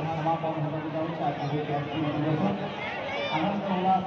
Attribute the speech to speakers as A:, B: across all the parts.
A: समापन होने जाऊँगी आज आनंद उल्लास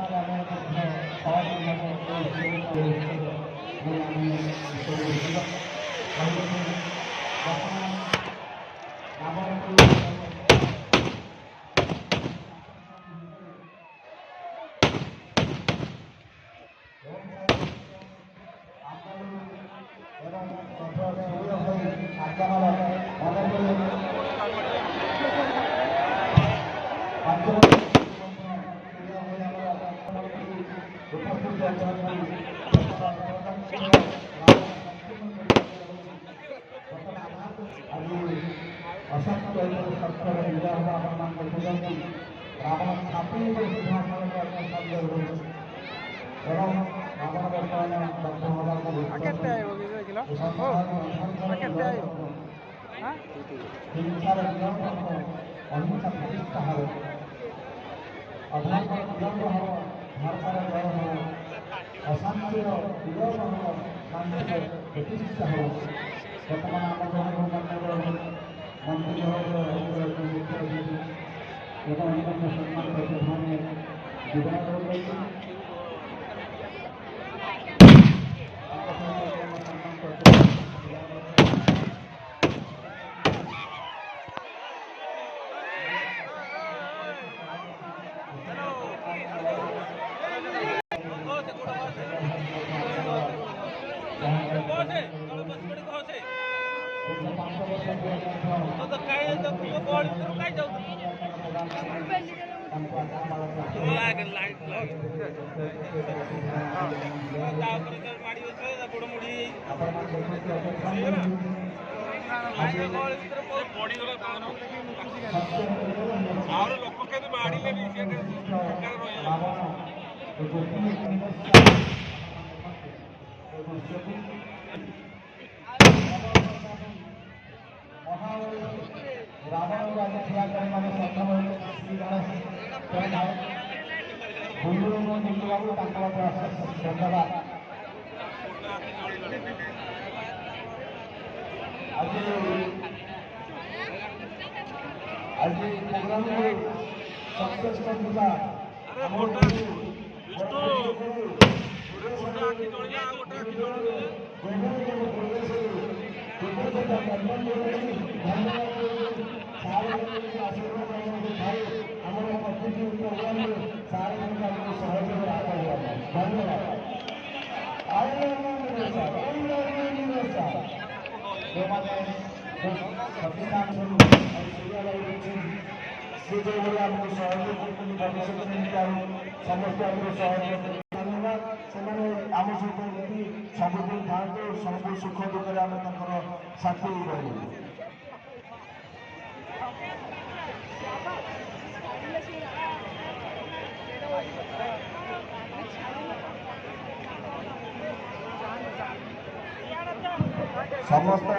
A: समस्त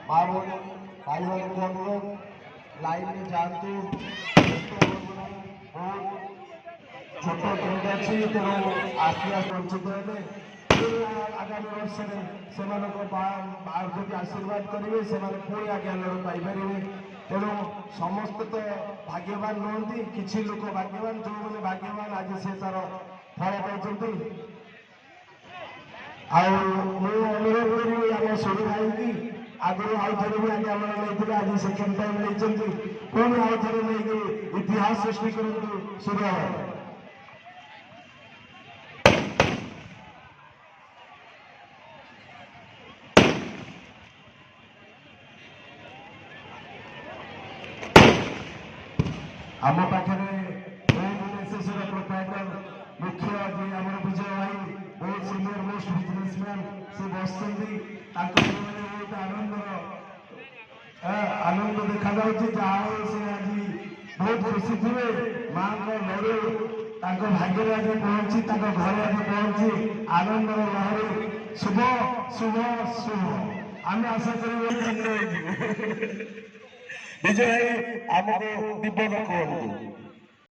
A: माँ भौणी भाई भाई अनुरोध लाइन में जातु छोट केन्द्र अच्छी तेणु आसला वंचित आगामी वर्ष से आशीर्वाद करेंगे से पुणी आज्ञा पाइपर तेणु समस्त तो भाग्यवान नुहति किसी लोक भाग्यवान जो मैंने भाग्यवान आज से तार फल पाई अनुरोध करी आम सोनी भाई की आगुरी आउ थे भी आज आम नहीं आज सेकेंड टाइम नहीं पुणी आउ थे नहीं इतिहास सृष्टि करूँ सूर्य भाई आम पाखे प्रोप्राइटर मुख्य जी आम विजय भाई बहुत सीनियर मोस्ट बिजनेसमैन से बस बहुत आनंद देखा जहाँ से आज बहुत खुशी थे माँ लड़े भाग्य आज पहुंची घर आज पहुंची आनंद लहरी शुभ शुभ शुभ आम आशा कर विजय भाई आमको निबंध कहूँ।